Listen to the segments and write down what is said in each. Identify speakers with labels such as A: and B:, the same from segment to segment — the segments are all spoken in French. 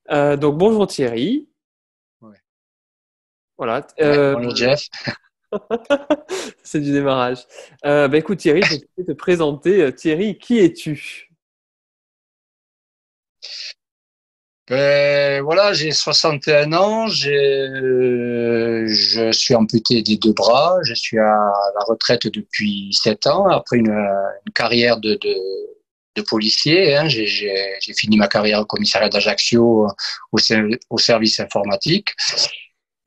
A: Donc bonjour Thierry.
B: Ouais.
A: Voilà.
B: Ouais, bonjour Jeff.
A: C'est du démarrage. Écoute Thierry, je vais te présenter. Thierry, qui es-tu?
B: Ben, voilà, j'ai 61 ans, je suis amputé des deux bras, je suis à la retraite depuis 7 ans, après une carrière de policier. Hein. J'ai fini ma carrière au commissariat d'Ajaccio au service informatique.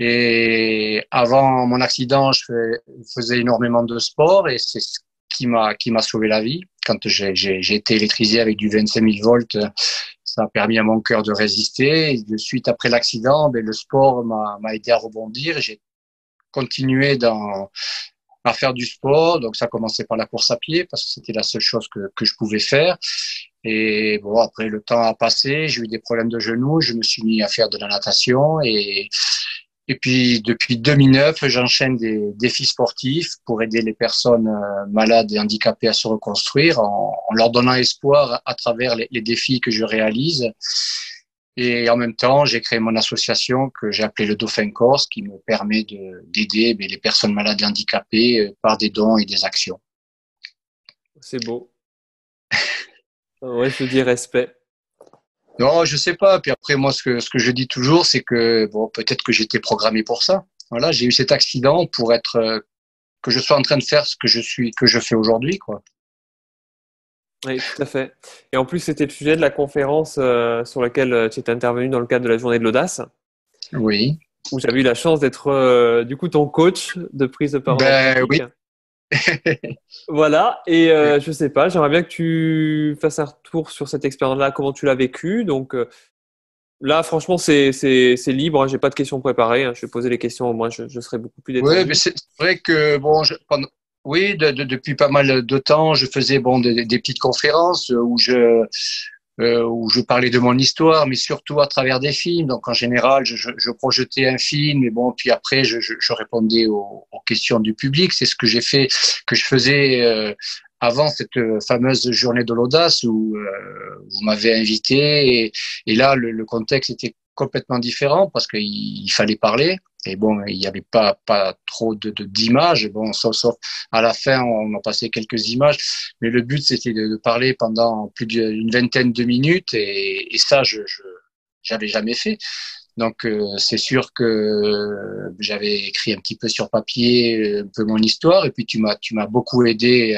B: Et avant mon accident, faisais énormément de sport et c'est ce qui m'a sauvé la vie. Quand j'ai été électrisé avec du 25 000 volts, ça a permis à mon cœur de résister. Et de suite après l'accident, ben, le sport m'a aidé à rebondir. J'ai continué à faire du sport. Donc ça commençait par la course à pied parce que c'était la seule chose que je pouvais faire. Et bon, après le temps a passé, j'ai eu des problèmes de genoux, je me suis mis à faire de la natation et puis, depuis 2009, j'enchaîne des défis sportifs pour aider les personnes malades et handicapées à se reconstruire en leur donnant espoir à travers les défis que je réalise. Et en même temps, j'ai créé mon association que j'ai appelée le Dauphin Corse qui me permet d'aider les personnes malades et handicapées par des dons et des actions.
A: C'est beau. Ouais, je te dis respect.
B: Non, je sais pas. Puis après, moi, ce que je dis toujours, c'est que bon, peut-être que j'étais programmé pour ça. Voilà, j'ai eu cet accident pour être que je sois en train de faire ce que je fais aujourd'hui, quoi.
A: Oui, tout à fait. Et en plus, c'était le sujet de la conférence sur laquelle tu étais intervenu dans le cadre de la journée de l'audace,
B: Oui.
A: où j'avais eu la chance d'être du coup ton coach de prise de parole en
B: Ben
A: public.
B: oui.
A: Voilà, et je sais pas, j'aimerais bien que tu fasses un retour sur cette expérience-là, comment tu l'as vécue. Donc, là, franchement, c'est libre, hein, j'ai pas de questions préparées, hein. Je vais poser les questions, moi, je serai beaucoup plus
B: Oui, mais
A: détendu.
B: c'est vrai que bon, oui, depuis pas mal de temps, je faisais bon des petites conférences où je parlais de mon histoire, mais surtout à travers des films. Donc en général, je projetais un film, et bon, puis après je répondais aux questions du public. C'est ce que j'ai fait, que je faisais avant cette fameuse journée de l'audace où vous m'avez invité, et là le contexte était complètement différent parce qu'il fallait parler. Et bon, il n'y avait pas trop d'images. Bon, sauf à la fin, on a passé quelques images. Mais le but, c'était de parler pendant plus d'une vingtaine de minutes et ça, j'avais jamais fait. Donc, c'est sûr que j'avais écrit un petit peu sur papier un peu mon histoire et puis tu m'as beaucoup aidé,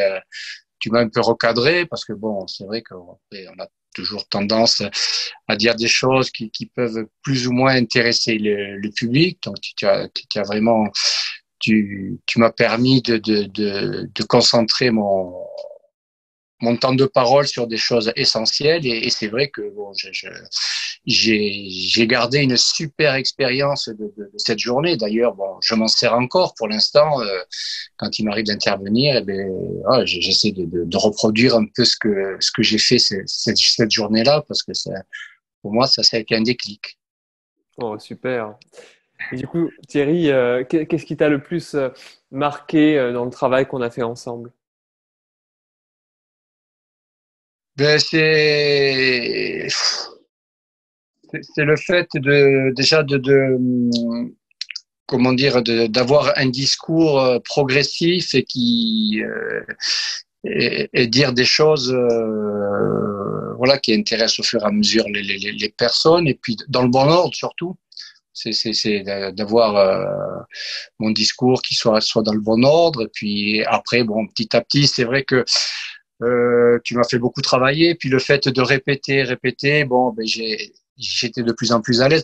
B: tu m'as un peu recadré parce que bon, c'est vrai qu'on a toujours tendance à dire des choses qui peuvent plus ou moins intéresser le public. Donc, tu as vraiment, tu m'as permis de concentrer mon temps de parole sur des choses essentielles. Et c'est vrai que bon, j'ai gardé une super expérience de cette journée. D'ailleurs, bon, je m'en sers encore pour l'instant. Quand il m'arrive d'intervenir, eh ben, ouais, j'essaie de reproduire un peu ce que j'ai fait cette journée-là, parce que ça, pour moi, ça a été un déclic.
A: Oh, super. Et du coup, Thierry, qu'est-ce qui t'a le plus marqué dans le travail qu'on a fait ensemble?
B: Ben, c'est le fait de déjà comment dire, d'avoir un discours progressif et et dire des choses voilà, qui intéressent au fur et à mesure les personnes, et puis dans le bon ordre surtout. C'est d'avoir mon discours qui soit dans le bon ordre. Et puis après, bon, petit à petit, c'est vrai que tu m'as fait beaucoup travailler. Puis le fait de répéter, répéter, bon, ben j'étais de plus en plus à l'aise.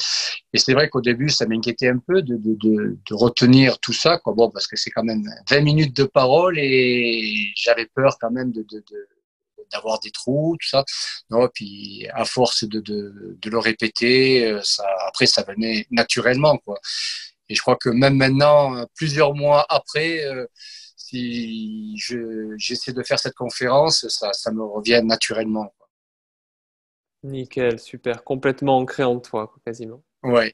B: Et c'est vrai qu'au début, ça m'inquiétait un peu de retenir tout ça, quoi. Bon, parce que c'est quand même 20 minutes de parole et j'avais peur quand même d'avoir des trous, tout ça. Non, puis à force de le répéter, après, ça venait naturellement, quoi. Et je crois que même maintenant, plusieurs mois après, si j'essaie de faire cette conférence, ça me revient naturellement, quoi.
A: Nickel, super, complètement ancré en toi, quoi, quasiment.
B: Ouais.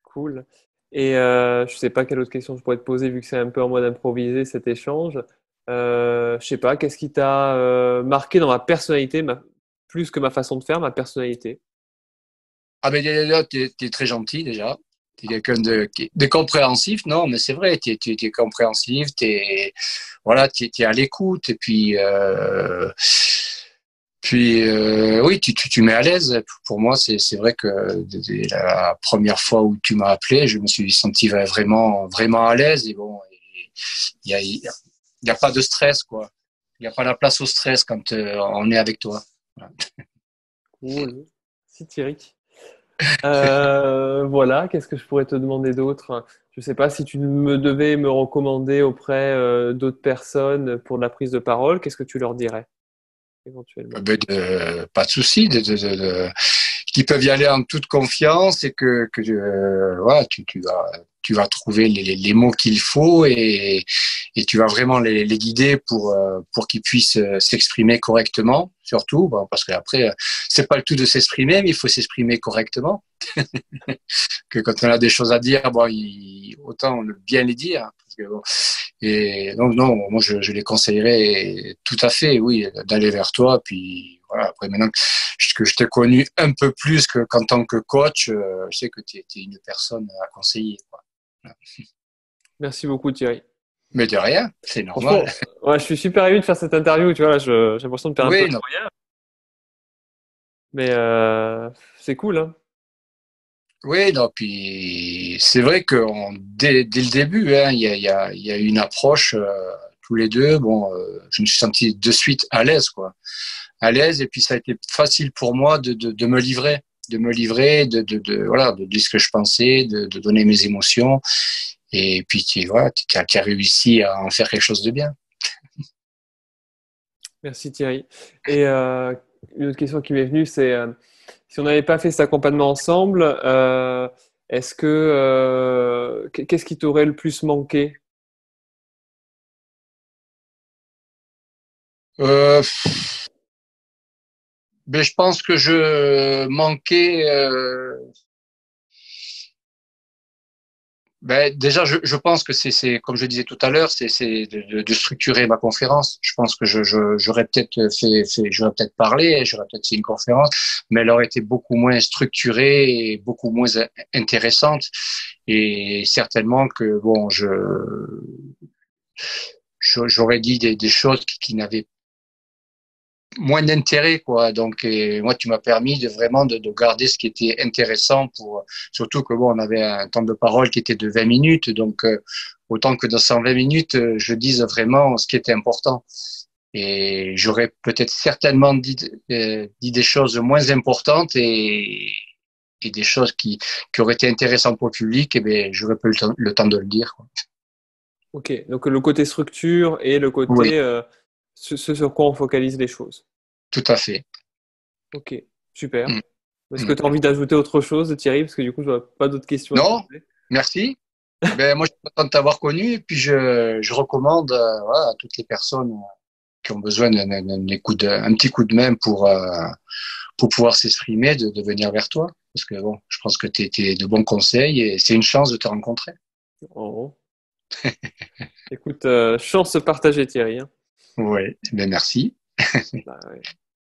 A: Cool. Et je sais pas quelle autre question je pourrais te poser vu que c'est un peu en mode improvisé cet échange. Je sais pas, qu'est-ce qui t'a marqué dans ma personnalité, plus que ma façon de faire, ma personnalité?
B: Ah ben déjà, t'es très gentil déjà. T'es quelqu'un de compréhensif, non, mais c'est vrai, t'es compréhensif, voilà, t'es à l'écoute, et puis oui, tu mets à l'aise. Pour moi, c'est vrai que dès la première fois où tu m'as appelé, je me suis senti vraiment, vraiment à l'aise, et bon, il y a pas de stress, quoi. Il n'y a pas la place au stress quand on est avec toi. Voilà.
A: Cool. Si Thierry. Voilà, qu'est-ce que je pourrais te demander d'autre? Je ne sais pas si tu me devais me recommander auprès d'autres personnes pour de la prise de parole, qu'est-ce que tu leur dirais éventuellement?
B: Ben, pas de souci, qui peuvent y aller en toute confiance et que voilà, tu vas trouver les mots qu'il faut et tu vas vraiment les guider pour qu'ils puissent s'exprimer correctement, surtout, bon, parce qu'après, c'est pas le tout de s'exprimer, mais il faut s'exprimer correctement. Que quand on a des choses à dire, bon, autant bien les dire. Parce que, bon, et donc, non, moi, je les conseillerais tout à fait, oui, d'aller vers toi. Puis, voilà, après, maintenant que je t'ai connu un peu plus qu'en tant que coach, je sais que tu es une personne à conseiller, quoi. Voilà.
A: Merci beaucoup Thierry.
B: Mais de rien, c'est normal.
A: Franchement, ouais, je suis super ému de faire cette interview, tu vois, là, j'ai l'impression de faire un peu
B: Oui,
A: le
B: non.
A: voyeur, mais c'est cool, hein.
B: Oui, non, puis c'est vrai que dès le début, hein, il y a eu une approche tous les deux. Bon, je me suis senti de suite à l'aise, quoi. À l'aise, et puis ça a été facile pour moi de me livrer, voilà, de dire ce que je pensais, de donner mes émotions, et puis voilà, tu as réussi à en faire quelque chose de bien.
A: Merci Thierry. Et une autre question qui m'est venue, c'est si on n'avait pas fait cet accompagnement ensemble, est-ce que qu'est-ce qui t'aurait le plus manqué?
B: Euh, ben, je pense que je manquais. Ben, déjà, je pense que comme je disais tout à l'heure, c'est de structurer ma conférence. Je pense que j'aurais peut-être j'aurais peut-être parlé, j'aurais peut-être fait une conférence, mais elle aurait été beaucoup moins structurée et beaucoup moins intéressante. Et certainement que bon, j'aurais dit des choses qui n'avaient moins d'intérêt, quoi. Donc, moi, tu m'as permis de vraiment de garder ce qui était intéressant surtout que bon, on avait un temps de parole qui était de 20 minutes. Donc, autant que dans 120 minutes, je dise vraiment ce qui était important. Et j'aurais peut-être certainement dit des choses moins importantes et des choses qui auraient été intéressantes pour le public, et ben, j'aurais pas eu le temps de le dire, quoi.
A: Ok, donc le côté structure et le
B: Oui,
A: côté ce sur quoi on focalise les choses.
B: tout à fait.
A: Ok, super.
B: Mm,
A: Est-ce que
B: mm.
A: tu as envie d'ajouter autre chose, Thierry? Parce que du coup, je n'aurais pas d'autres questions à te
B: Non,
A: poser.
B: merci. Ben, moi, je suis content de t'avoir connu, et puis je recommande voilà, à toutes les personnes qui ont besoin un petit coup de main pour pouvoir s'exprimer, de venir vers toi. Parce que bon, je pense que tu es de bons conseils et c'est une chance de te rencontrer.
A: Oh. Écoute, chance partagée, Thierry, hein.
B: Oui, ben merci.
A: Bah, ouais.